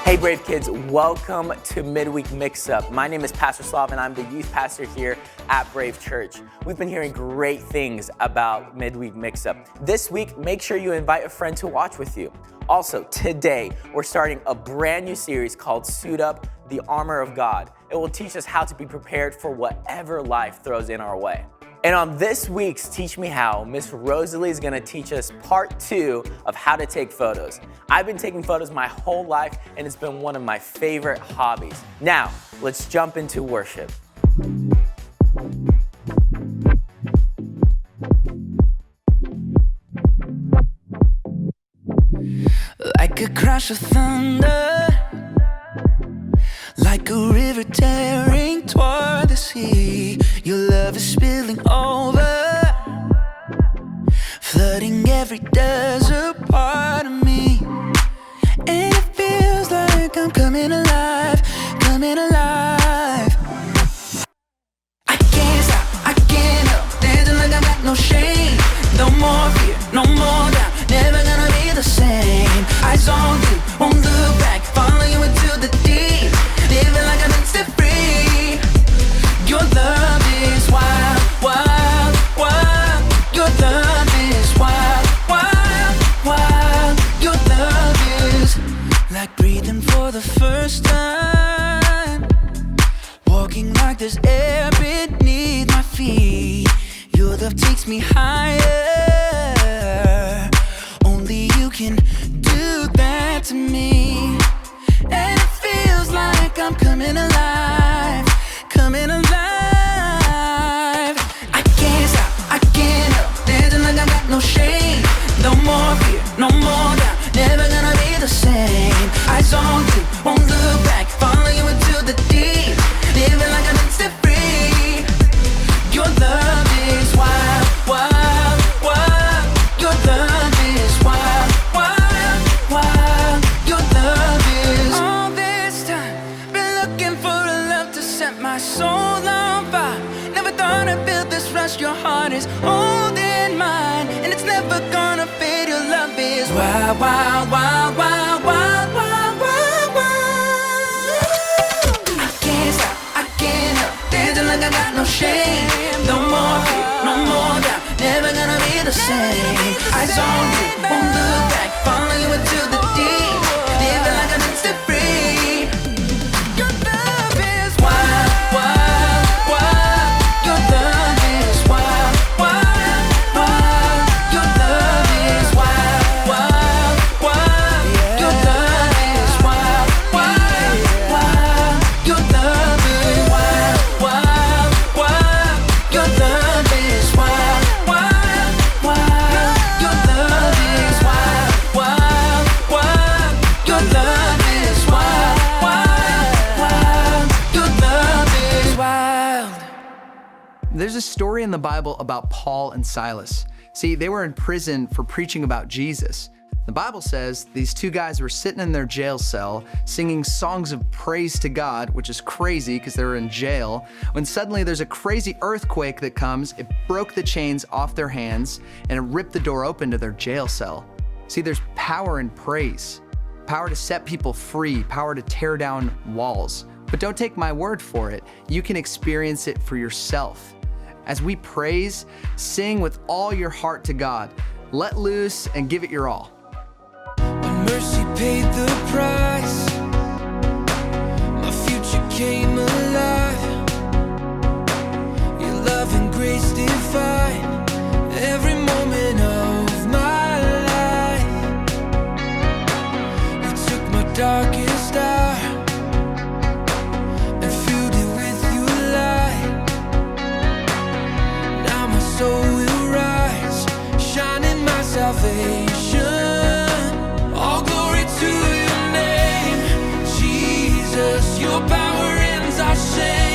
Hey Brave Kids, welcome to Midweek Mixup. My name is Pastor Slav and I'm the youth pastor here at Brave Church. We've been hearing great things about Midweek Mixup. This week, make sure you invite a friend to watch with you. Also, today, we're starting a brand new series called Suit Up, the Armor of God. It will teach us how to be prepared for whatever life throws in our way. And on this week's Teach Me How, Miss Rosalie is gonna teach us part 2 of how to take photos. I've been taking photos my whole life and it's been one of my favorite hobbies. Now, let's jump into worship. Like a crash of thunder, like a river tearing toward the sea. Your love is spilling over, flooding every desert part of me. And it feels like I'm coming alive, coming alive. I can't stop, I can't help, dancing like I've got no shame. No more fear, no more doubt, never gonna be the same. Eyes on you, won't look back, follow you into the deep, living like I'm set free. Your love is wild, wild, wild. Your love is wild, wild, wild. Your love is like breathing for the first time, walking like there's air beneath my feet. Your love takes me higher, only you can do that to me. And it feels like I'm coming alive, coming alive. I can't stop, I can't help, dancing like I've got no shame. No more fear, no more doubt, never gonna be the same. Eyes on you, won't look back, follow you into the deep, living like I'm set free. Your love is wild, wild, wild. Your love is wild, wild, wild. Your love is. All this time, been looking for a love to set my soul on fire. Never thought I'd feel this rush. Your heart is holding mine, and it's never gonna fade. Your love is wild, wild, wild, wild, wild, wild, wild, wild. I can't stop, I can't help, dancing like I got no shame. No more fear, no more doubt, never gonna be the same. Eyes on you, won't look back, follow you into the deep, living like I'm set free. Your love is wild, wild, wild. Your love is wild, wild, wild. Your love is wild, wild, wild. Your love is wild, wild, wild. Your love is wild, wild, wild. Your love is wild, wild, wild. Your love is wild, wild, wild. Your love is wild, wild, wild. Your love is wild. There's a story in the Bible about Paul and Silas. See, they were in prison for preaching about Jesus. The Bible says these two guys were sitting in their jail cell singing songs of praise to God, which is crazy because they were in jail, when suddenly there's a crazy earthquake that comes. It broke the chains off their hands and it ripped the door open to their jail cell. See, there's power in praise, power to set people free, power to tear down walls. But don't take my word for it. You can experience it for yourself. As we praise, sing with all your heart to God. Let loose and give it your all. When mercy paid the price, my future came alive. Your love and grace define every moment of my life. You took my darkest hour and filled it with your light. Now my soul will rise, shining my salvation. All glory to your name, Jesus. Your power ends our shame.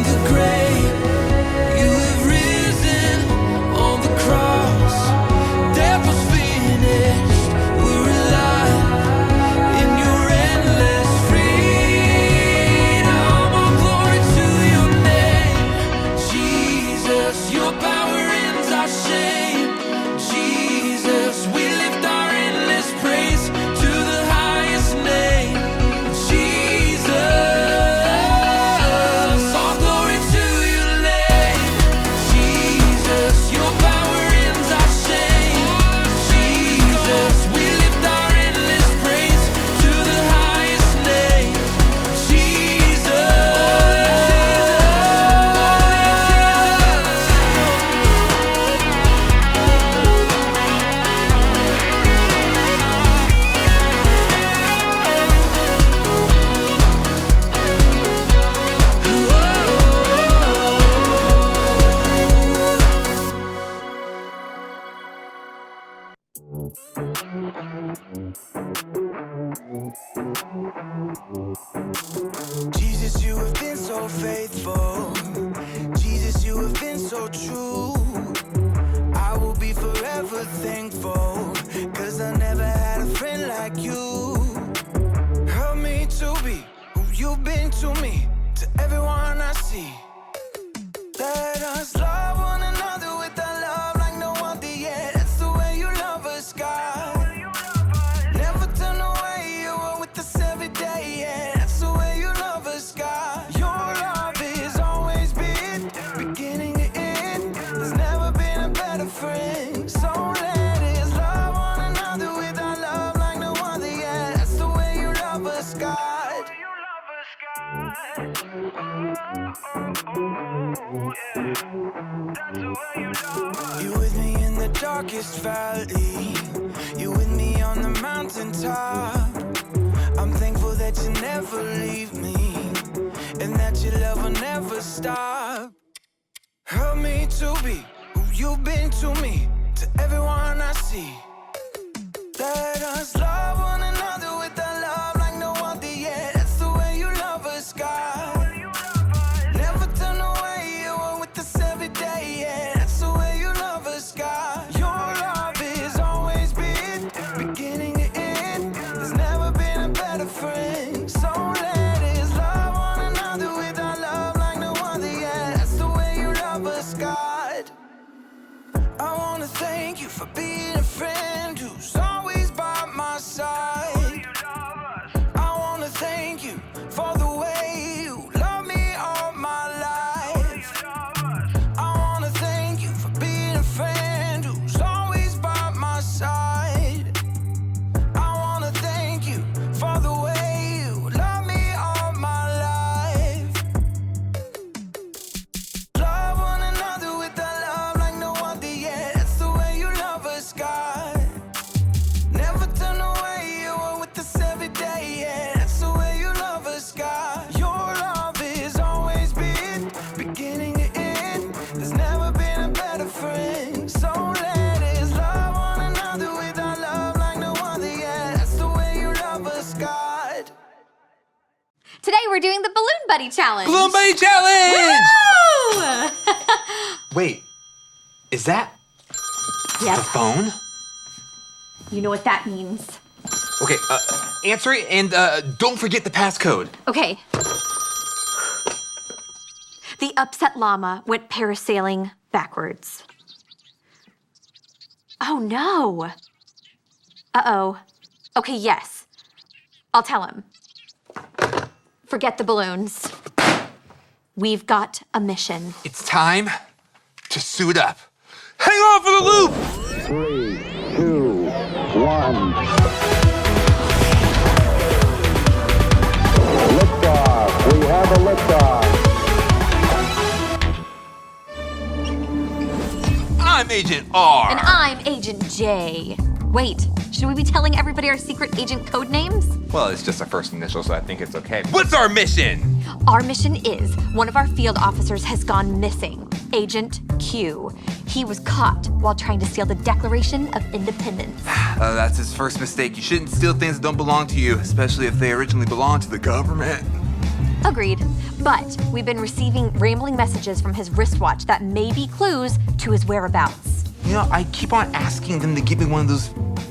the grave. You have risen on the cross. Death was finished. We're alive in your endless freedom. All glory to your name, Jesus. Your power ends our shame. Jesus, we lift our endless praise to the highest name. Jesus, all glory to your name. Jesus, your power ends our shame. Jesus, we lift our endless praise to the highest name. Jesus, you have been so faithful. Jesus, you have been so true. I will be forever thankful, 'cause I never had a friend like you. Help me to be who you've been to me, to everyone I see. Let us love one another with a love like no other yet. That's the way you love us, God. Never turn away, you are with us every day, yeah. That's the way you love us, God. Your love has always been beginning to end. There's never been a better friend. So let us love one another with our love like no other, yeah. That's the way you love us, God. You with me in the darkest valley. You with me on the mountaintop. I'm thankful that you never leave me, and that your love will never stop. Help me to be who you've been to me, to everyone I see. Let us love one another with a love like no other yet. That's the way you love us, God. Never turn away, you are with us every day, yeah. That's the way you love us, God. Your love has always been beginning to end. There's never been a better friend. So let us love one another with our love like no other, yeah. That's the way you love us, God. I wanna thank you for being a friend who's always by my side. I wanna thank you for the way you love me all my life. I wanna thank you for being a friend who's always by my side. I wanna thank you for the way you love me all my life. Love one another with a love like no other, yeah. That's the way you love us, God. Never turn away, you are with us every day, yeah. That's the way you love us, God. Your love has always been beginning to end. There's never been a better friend. So let us love one another with our love like no other, yeah. That's the way you love us, God. Today we're doing the Balloon Buddy Challenge. Balloon Buddy Challenge! Woo! Wait, is that Yep. the phone? You know what that means. Okay, answer it and don't forget the passcode. Okay. The upset llama went parasailing backwards. Oh no. Uh-oh. Okay, yes. I'll tell him. Forget the balloons. We've got a mission. It's time to suit up. Hang on for the loop! 3, 2, 1. Liftoff. We have a liftoff. I'm Agent R. And I'm Agent J. Wait, should we be telling everybody our secret agent code names? Well, it's just our first initial, so I think it's okay. What's our mission? Our mission is one of our field officers has gone missing. Agent Q. He was caught while trying to steal the Declaration of Independence. That's his first mistake. You shouldn't steal things that don't belong to you, especially if they originally belonged to the government. Agreed. But we've been receiving rambling messages from his wristwatch that may be clues to his whereabouts. You know, I keep on asking them to give me one of those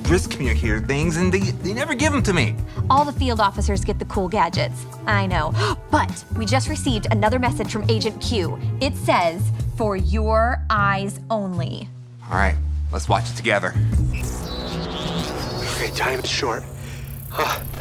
wrist communicator things, and they never give them to me. All the field officers get the cool gadgets. I know. But we just received another message from Agent Q. It says, "For your eyes only." All right, let's watch it together. Okay, time is short.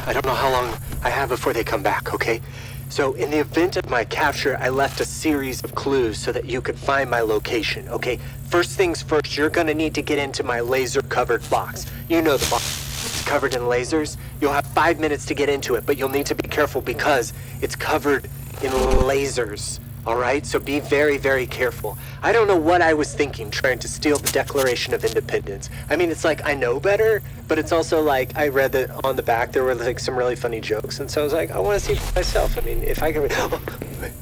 I don't know how long I have before they come back, okay? So in the event of my capture, I left a series of clues so that you could find my location, okay? First things first, you're gonna need to get into my laser-covered box. You know the box. It's covered in lasers. You'll have 5 minutes to get into it, but you'll need to be careful because it's covered in lasers. All right, so be very, very careful. I don't know what I was thinking trying to steal the Declaration of Independence. I mean, it's like I know better, but it's also like I read that on the back there were like some really funny jokes, and so I was like, I want to see it for myself. I mean, if I can read, wait,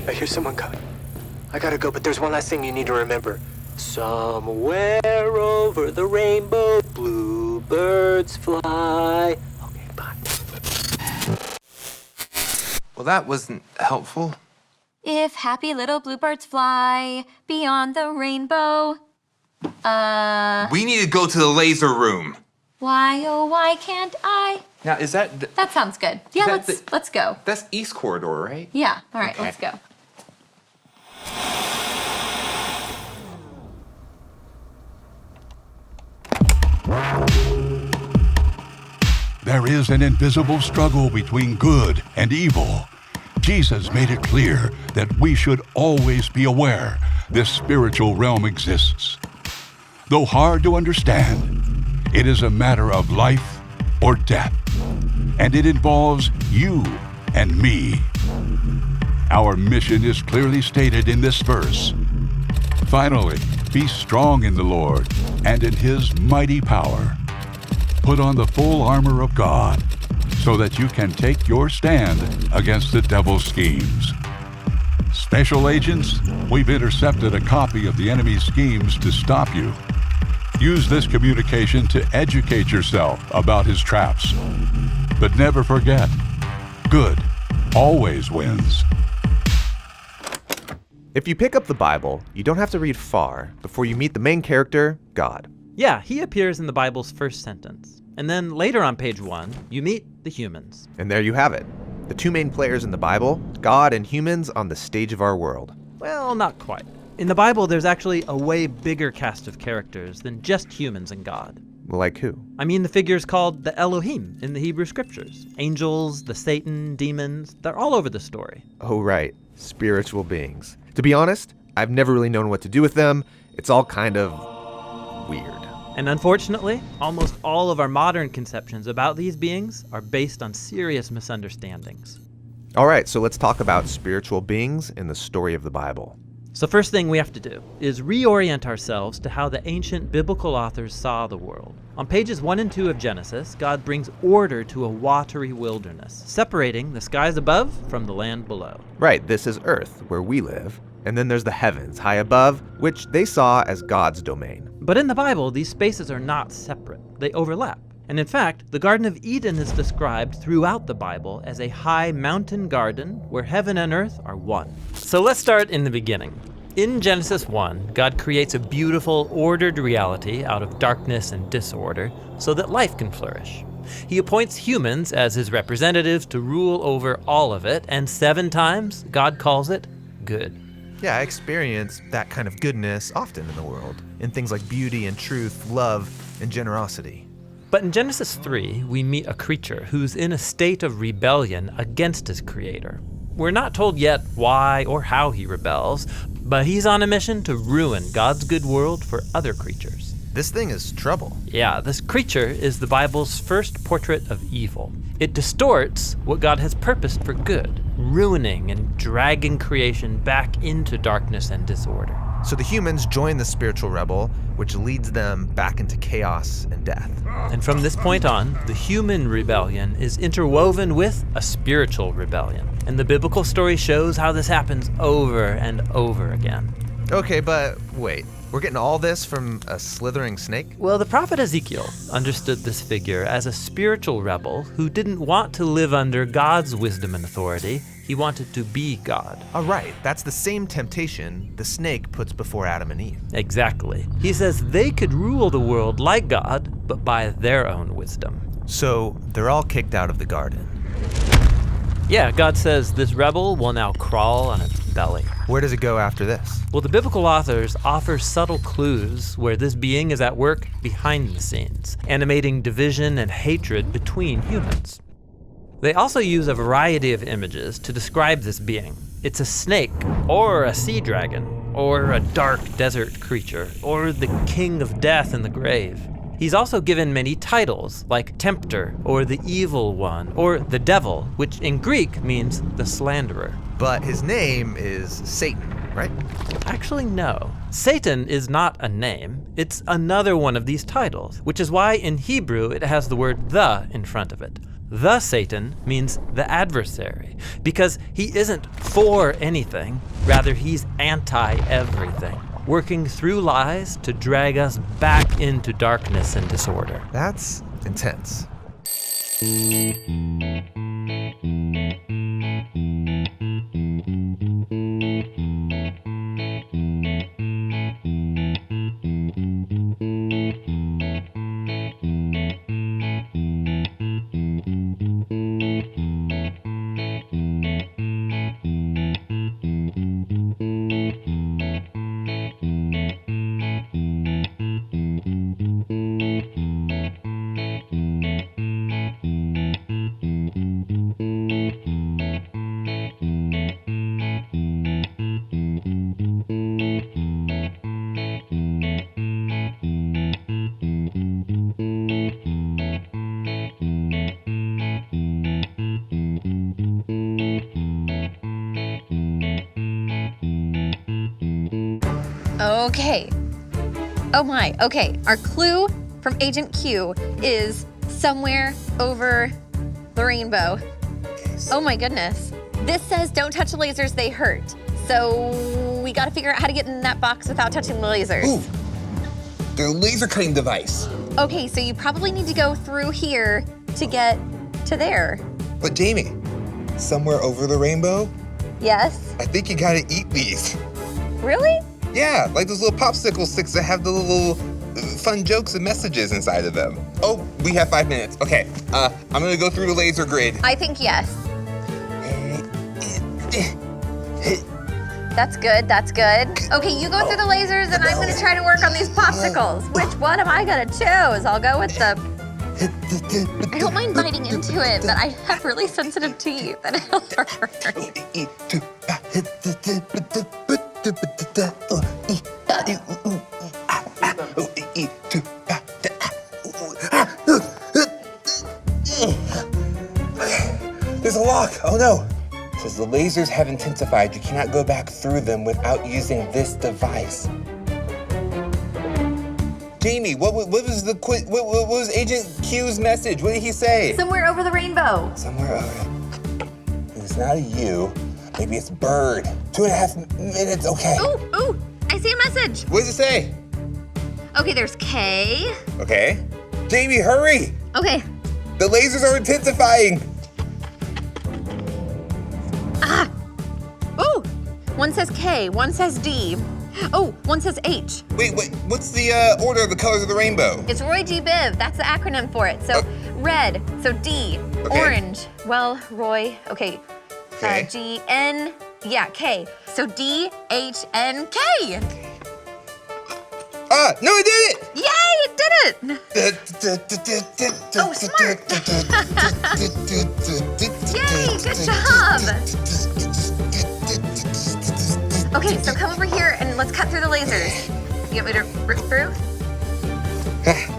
I hear someone coming. I gotta go, but there's one last thing you need to remember. Somewhere over the rainbow, bluebirds fly. Okay, bye. Well, that wasn't helpful. If happy little bluebirds fly beyond the rainbow. We need to go to the laser room. Why, oh, why can't I? Now, is that... That sounds good. Yeah, let's go. That's East Corridor, right? Yeah, all right, Okay. let's go. There is an invisible struggle between good and evil. Jesus made it clear that we should always be aware this spiritual realm exists. Though hard to understand, it is a matter of life or death, and it involves you and me. Our mission is clearly stated in this verse. Finally, be strong in the Lord and in His mighty power. Put on the full armor of God so that you can take your stand against the devil's schemes. Special agents, we've intercepted a copy of the enemy's schemes to stop you. Use this communication to educate yourself about his traps. But never forget, good always wins. If you pick up the Bible, you don't have to read far before you meet the main character, God. Yeah, he appears in the Bible's first sentence. And then later on page 1, you meet the humans. And there you have it. The two main players in the Bible, God and humans on the stage of our world. Well, not quite. In the Bible, there's actually a way bigger cast of characters than just humans and God. Like who? I mean the figures called the Elohim in the Hebrew scriptures. Angels, the Satan, demons, they're all over the story. Oh, right. Spiritual beings. To be honest, I've never really known what to do with them. It's all kind of weird. And unfortunately, almost all of our modern conceptions about these beings are based on serious misunderstandings. All right, so let's talk about spiritual beings in the story of the Bible. So first thing we have to do is reorient ourselves to how the ancient biblical authors saw the world. On pages 1 and 2 of Genesis, God brings order to a watery wilderness, separating the skies above from the land below. Right, this is Earth, where we live. And then there's the heavens, high above, which they saw as God's domain. But in the Bible, these spaces are not separate. They overlap. And in fact, the Garden of Eden is described throughout the Bible as a high mountain garden where heaven and earth are one. So let's start in the beginning. In Genesis 1, God creates a beautiful, ordered reality out of darkness and disorder so that life can flourish. He appoints humans as his representatives to rule over all of it, and 7 times God calls it good. Yeah, I experience that kind of goodness often in the world, in things like beauty and truth, love and generosity. But in Genesis 3, we meet a creature who's in a state of rebellion against his creator. We're not told yet why or how he rebels, but he's on a mission to ruin God's good world for other creatures. This thing is trouble. Yeah, this creature is the Bible's first portrait of evil. It distorts what God has purposed for good, ruining and dragging creation back into darkness and disorder. So the humans join the spiritual rebel, which leads them back into chaos and death. And from this point on, the human rebellion is interwoven with a spiritual rebellion. And the biblical story shows how this happens over and over again. Okay, but wait. We're getting all this from a slithering snake? Well, the prophet Ezekiel understood this figure as a spiritual rebel who didn't want to live under God's wisdom and authority. He wanted to be God. All right, that's the same temptation the snake puts before Adam and Eve. Exactly. He says they could rule the world like God, but by their own wisdom. So they're all kicked out of the garden. Yeah, God says this rebel will now crawl on its belly. Where does it go after this? Well, the biblical authors offer subtle clues where this being is at work behind the scenes, animating division and hatred between humans. They also use a variety of images to describe this being. It's a snake, or a sea dragon, or a dark desert creature, or the king of death in the grave. He's also given many titles, like Tempter, or the Evil One, or the Devil, which in Greek means the slanderer. But his name is Satan, right? Actually, no. Satan is not a name. It's another one of these titles, which is why in Hebrew it has the word the in front of it. The Satan means the adversary, because he isn't for anything, rather he's anti-everything, working through lies to drag us back into darkness and disorder. That's intense. Okay. Oh my, okay. Our clue from Agent Q is somewhere over the rainbow. Oh my goodness. This says don't touch the lasers, they hurt. So we gotta figure out how to get in that box without touching the lasers. Ooh, their laser cutting device. Okay, so you probably need to go through here to get to there. But Jamie, somewhere over the rainbow, Yes? I think you gotta eat these. Really? Yeah, like those little popsicle sticks that have the little fun jokes and messages inside of them. Oh, we have 5 minutes. Okay, I'm gonna go through the laser grid. I think yes. That's good, that's good. Okay, you go through the lasers and I'm gonna try to work on these popsicles. Which one am I gonna choose? I'll go with the... I don't mind biting into it, but I have really sensitive teeth and it'll hurt. There's a lock. Oh no. It says the lasers have intensified. You cannot go back through them without using this device. Jamie, what was Agent Q's message? What did he say? Somewhere over the rainbow. Somewhere over. It's not a U. Maybe it's bird. 2.5 minutes. Okay. Ooh, I see a message. What does it say? Okay, there's K. Okay. Jamie, hurry. Okay. The lasers are intensifying. Ah! Ooh! One says K, one says D. Oh, one says H. Wait, what's the order of the colors of the rainbow? It's Roy G. Biv, that's the acronym for it. So red, so D. Okay. Orange, well, Roy, okay. Okay. G, N, yeah, K. So D, H, N, K. Ah, no, it did it! Yay, it did it! Oh, smart! Yay, good job! Okay, so come over here and let's cut through the lasers. You want me to rip through?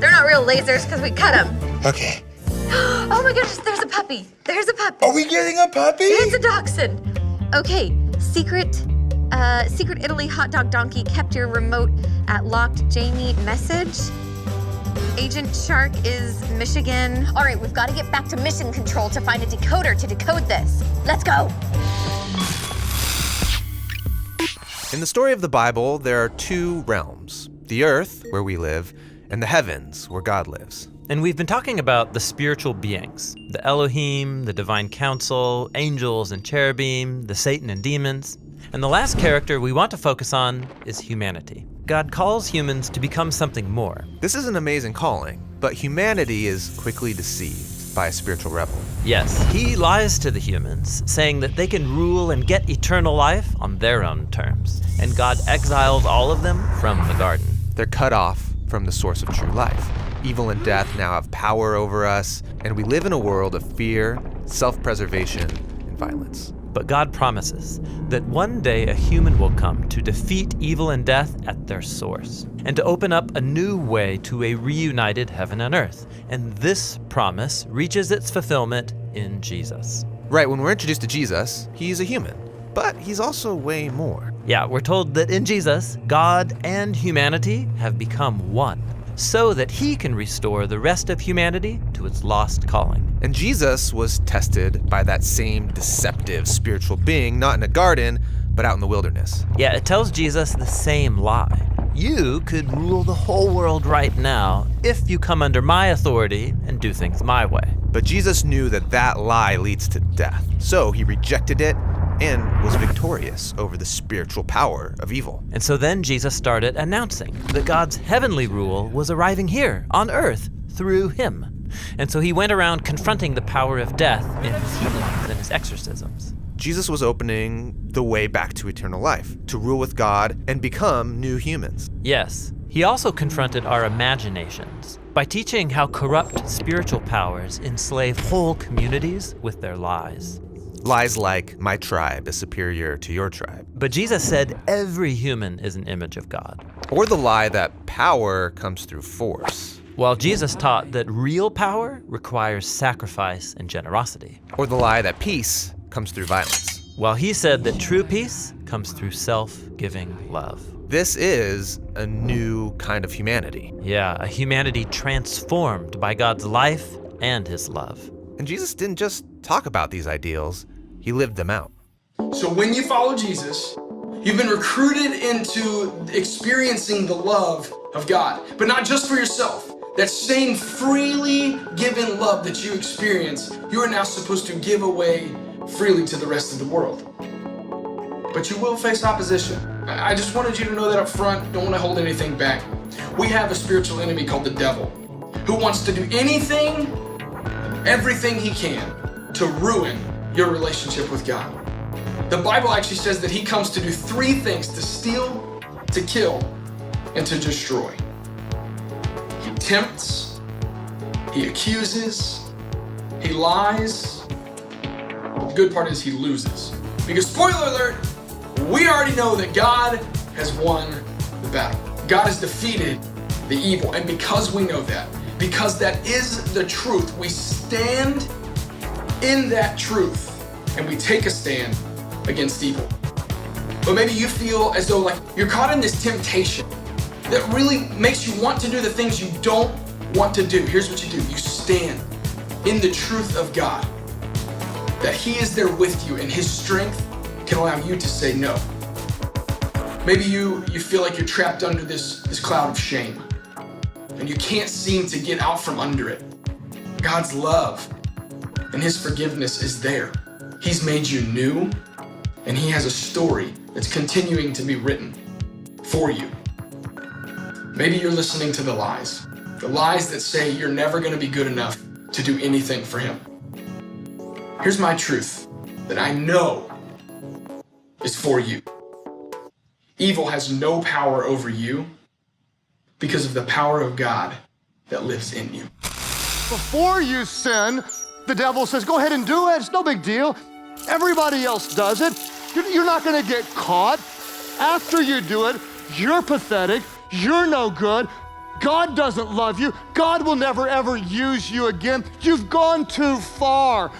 They're not real lasers because we cut them. Okay. Oh my goodness, there's a puppy. There's a puppy. Are we getting a puppy? It's a dachshund. Okay, secret Italy hot dog donkey kept your remote at locked Jamie message. Agent Shark is Michigan. All right, we've got to get back to mission control to find a decoder to decode this. Let's go. In the story of the Bible, there are two realms: the earth, where we live, and the heavens, where God lives. And we've been talking about the spiritual beings, the Elohim, the divine council, angels and cherubim, the Satan and demons. And the last character we want to focus on is humanity. God calls humans to become something more. This is an amazing calling, but humanity is quickly deceived by a spiritual rebel. Yes, he lies to the humans, saying that they can rule and get eternal life on their own terms. And God exiles all of them from the garden. They're cut off from the source of true life. Evil and death now have power over us, and we live in a world of fear, self-preservation, and violence. But God promises that one day a human will come to defeat evil and death at their source, and to open up a new way to a reunited heaven and earth. And this promise reaches its fulfillment in Jesus. Right, when we're introduced to Jesus, he's a human, but he's also way more. Yeah, we're told that in Jesus, God and humanity have become one, so that he can restore the rest of humanity to its lost calling. And Jesus was tested by that same deceptive spiritual being, not in a garden, but out in the wilderness. Yeah, it tells Jesus the same lie. You could rule the whole world right now if you come under my authority and do things my way. But Jesus knew that that lie leads to death, so he rejected it and was victorious over the spiritual power of evil. And so then Jesus started announcing that God's heavenly rule was arriving here on earth through him. And so he went around confronting the power of death in his healings and his exorcisms. Jesus was opening the way back to eternal life, to rule with God and become new humans. Yes, he also confronted our imaginations by teaching how corrupt spiritual powers enslave whole communities with their lies. Lies like, my tribe is superior to your tribe. But Jesus said every human is an image of God. Or the lie that power comes through force. While Jesus taught that real power requires sacrifice and generosity. Or the lie that peace comes through violence. While he said that true peace comes through self-giving love. This is a new kind of humanity. Yeah, a humanity transformed by God's life and his love. And Jesus didn't just talk about these ideals, he lived them out. So when you follow Jesus, you've been recruited into experiencing the love of God, but not just for yourself. That same freely given love that you experience, you are now supposed to give away freely to the rest of the world. But you will face opposition. I just wanted you to know that up front. Don't want to hold anything back. We have a spiritual enemy called the devil, who wants to do anything, everything he can to ruin your relationship with God. The Bible actually says that he comes to do three things: to steal, to kill, and to destroy. He tempts, he accuses, he lies. The good part is he loses. Because spoiler alert, we already know that God has won the battle. God has defeated the evil. And because we know that, because that is the truth, we stand in that truth and we take a stand against evil. But maybe you feel as though like you're caught in this temptation that really makes you want to do the things you don't want to do. Here's what you do. You stand in the truth of God, that he is there with you and his strength can allow you to say no. Maybe you feel like you're trapped under this cloud of shame and you can't seem to get out from under it. God's love and his forgiveness is there. He's made you new and he has a story that's continuing to be written for you. Maybe you're listening to the lies that say you're never going to be good enough to do anything for him. Here's my truth that I know is for you. Evil has no power over you because of the power of God that lives in you. Before you sin, the devil says, go ahead and do it. It's no big deal. Everybody else does it. You're not going to get caught. After you do it, you're pathetic. You're no good. God doesn't love you. God will never, ever use you again. You've gone too far.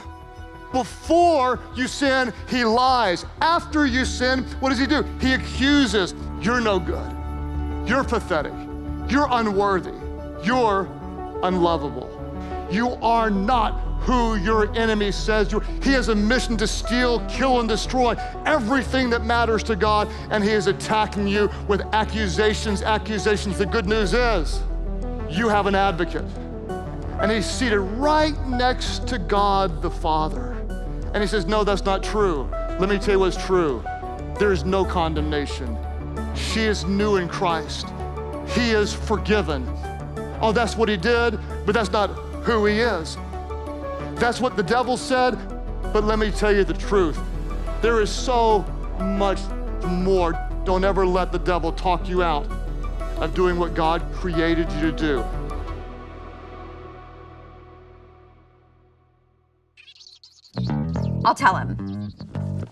Before you sin, he lies. After you sin, what does he do? He accuses. You're no good. You're pathetic. You're unworthy. You're unlovable. You are not who your enemy says you are. He has a mission to steal, kill, and destroy everything that matters to God, and he is attacking you with accusations. The good news is you have an advocate. and he's seated right next to God the Father. And he says, no, that's not true. Let me tell you what's true. There is no condemnation. She is new in Christ. He is forgiven. Oh, that's what he did, but that's not who he is. That's what the devil said, but let me tell you the truth. There is so much more. Don't ever let the devil talk you out of doing what God created you to do. I'll tell him.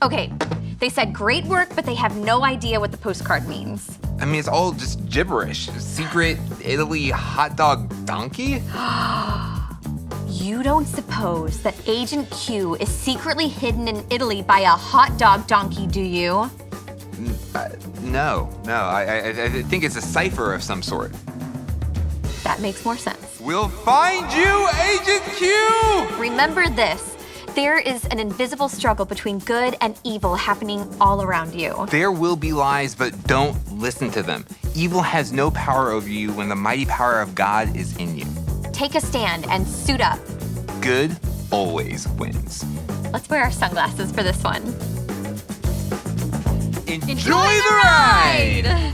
Okay, they said great work, but they have no idea what the postcard means. I mean, it's all just gibberish. Secret Italy hot dog donkey? You don't suppose that Agent Q is secretly hidden in Italy by a hot dog donkey, do you? No. I think it's a cipher of some sort. That makes more sense. We'll find you, Agent Q! Remember this. There is an invisible struggle between good and evil happening all around you. There will be lies, but don't listen to them. Evil has no power over you when the mighty power of God is in you. Take a stand and suit up. Good always wins. Let's wear our sunglasses for this one. Enjoy the ride!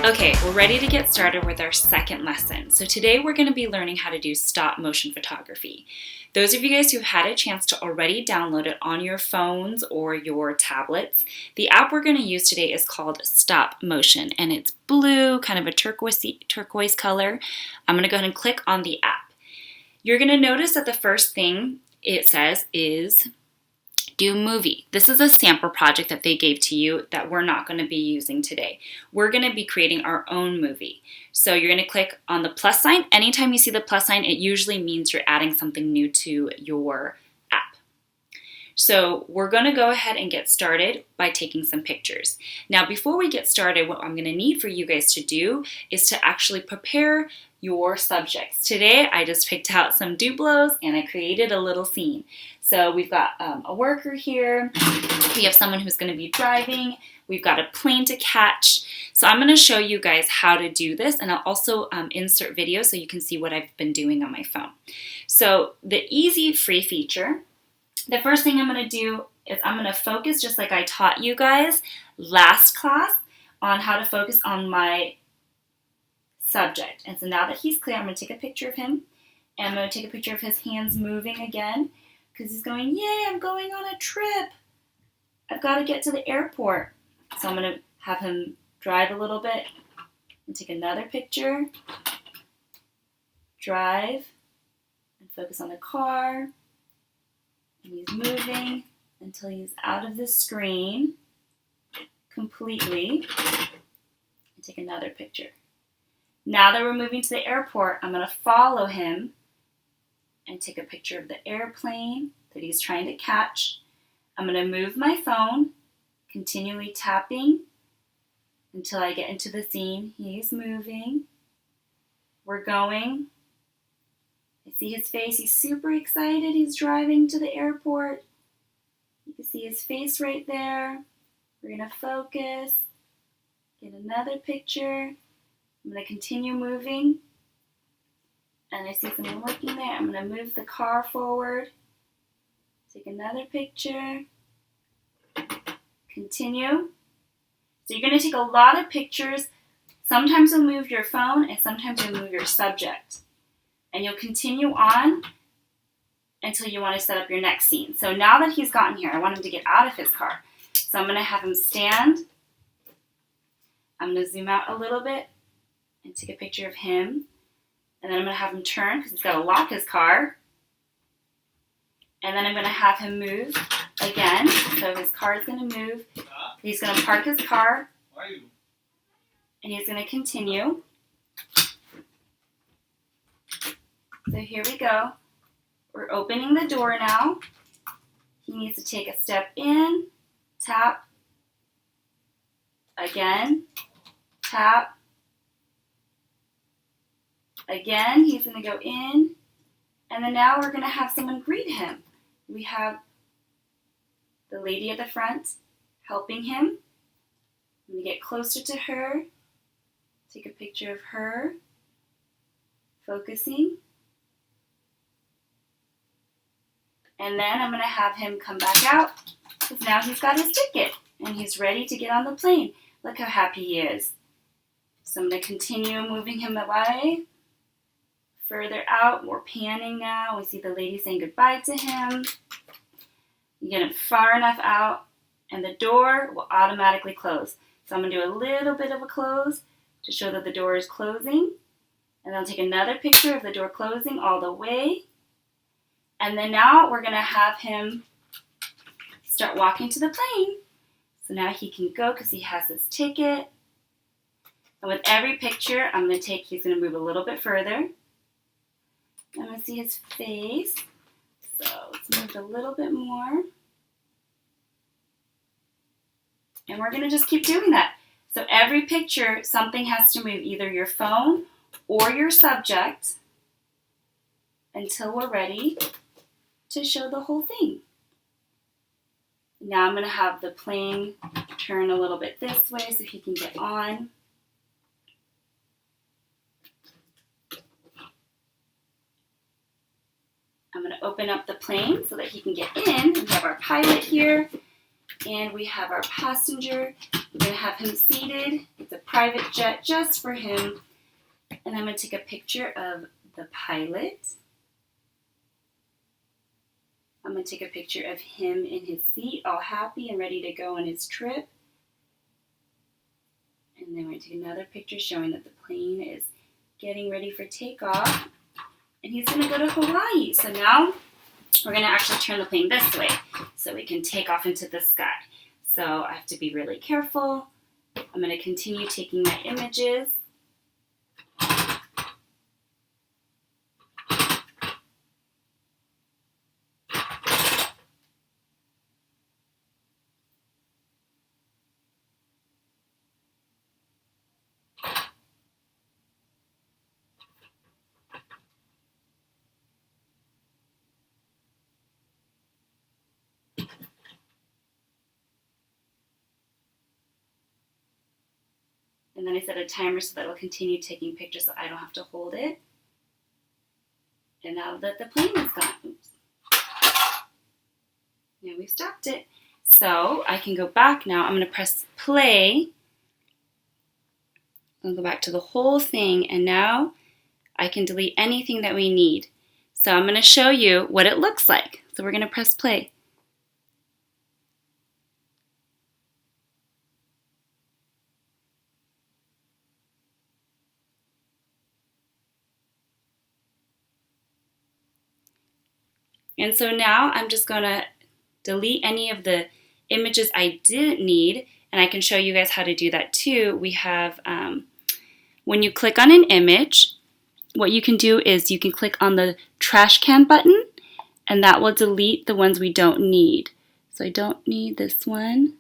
Okay, we're ready to get started with our second lesson. So today we're going to be learning how to do stop motion photography. Those of you guys who had a chance to already download it on your phones or your tablets, the app we're going to use today is called Stop Motion, and it's blue, kind of a turquoise color. I'm going to go ahead and click on the app. You're going to notice that the first thing it says is do movie. This is a sample project that they gave to you that we're not going to be using today. We're going to be creating our own movie. So you're going to click on the plus sign. Anytime you see the plus sign, it usually means you're adding something new to your app. So we're going to go ahead and get started by taking some pictures. Now, before we get started, what I'm going to need for you guys to do is to actually prepare your subjects. Today, I just picked out some Duplos and I created a little scene. So we've got a worker here. We have someone who's going to be driving. We've got a plane to catch. So I'm going to show you guys how to do this, and I'll also insert videos so you can see what I've been doing on my phone. So the easy free feature, the first thing I'm going to do is I'm going to focus just like I taught you guys last class on how to focus on my subject. And so now that he's clear, I'm going to take a picture of him, and I'm going to take a picture of his hands moving again, because he's going, yay, I'm going on a trip. I've got to get to the airport. So I'm going to have him drive a little bit and take another picture. Drive and focus on the car. And he's moving until he's out of the screen completely. And take another picture. Now that we're moving to the airport, I'm going to follow him and take a picture of the airplane that he's trying to catch. I'm going to move my phone, continually tapping until I get into the scene. He's moving. We're going. I see his face. He's super excited. He's driving to the airport. You can see his face right there. We're going to focus. Get another picture. I'm going to continue moving. And I see someone working there. I'm going to move the car forward. Take another picture. Continue. So you're going to take a lot of pictures. Sometimes you'll move your phone and sometimes you'll move your subject. And you'll continue on until you want to set up your next scene. So now that he's gotten here, I want him to get out of his car. So I'm going to have him stand. I'm going to zoom out a little bit and take a picture of him. And then I'm going to have him turn because he's got to lock his car. And then I'm going to have him move again. So his car is going to move. He's going to park his car. And he's going to continue. So here we go. We're opening the door now. He needs to take a step in, tap, again, tap. Again, he's going to go in, and then now we're going to have someone greet him. We have the lady at the front helping him I'm going to get closer to her, take a picture of her, focusing. And then I'm going to have him come back out because now he's got his ticket and he's ready to get on the plane. Look how happy he is. So I'm going to continue moving him away. Further out, we're panning now. We see the lady saying goodbye to him. You get him far enough out and the door will automatically close. So I'm going to do a little bit of a close to show that the door is closing. And then I'll take another picture of the door closing all the way. And then now we're going to have him start walking to the plane. So now he can go because he has his ticket. And with every picture, I'm going to take, he's going to move a little bit further. I'm going to see his face. So let's move a little bit more. And we're going to just keep doing that. So every picture, something has to move, either your phone or your subject, until we're ready to show the whole thing. Now I'm going to have the plane turn a little bit this way so he can get on. I'm going to open up the plane so that he can get in. We have our pilot here, and we have our passenger. We're going to have him seated. It's a private jet just for him. And I'm going to take a picture of the pilot. I'm going to take a picture of him in his seat, all happy and ready to go on his trip. And then we're going to take another picture showing that the plane is getting ready for takeoff. And he's going to go to Hawaii. So now we're going to actually turn the plane this way so we can take off into the sky. So I have to be really careful. I'm going to continue taking my images. And then I set a timer so that it'll continue taking pictures so I don't have to hold it. And now that the plane is gone, oops. Now we've stopped it. So I can go back now. I'm going to press play. I'll go back to the whole thing. And now I can delete anything that we need. So I'm going to show you what it looks like. So we're going to press play. And so now I'm just going to delete any of the images I didn't need, and I can show you guys how to do that too. We have, when you click on an image, what you can do is you can click on the trash can button, and that will delete the ones we don't need. So I don't need this one,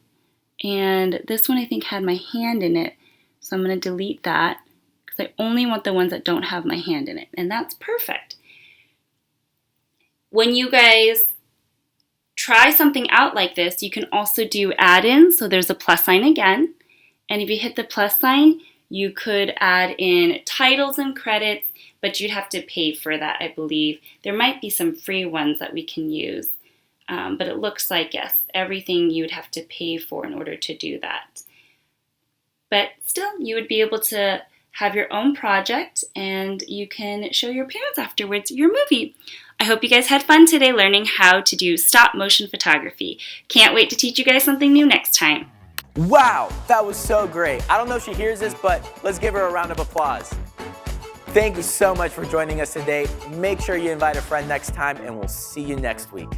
and this one I think had my hand in it, so I'm going to delete that because I only want the ones that don't have my hand in it, and that's perfect. When you guys try something out like this, you can also do add-ins. So there's a plus sign again. And if you hit the plus sign, you could add in titles and credits, but you'd have to pay for that, I believe. There might be some free ones that we can use. But it looks like, yes, everything you would have to pay for in order to do that. But still, you would be able to have your own project and you can show your parents afterwards your movie. I hope you guys had fun today learning how to do stop motion photography. Can't wait to teach you guys something new next time. Wow, that was so great. I don't know if she hears this, but let's give her a round of applause. Thank you so much for joining us today. Make sure you invite a friend next time, and we'll see you next week.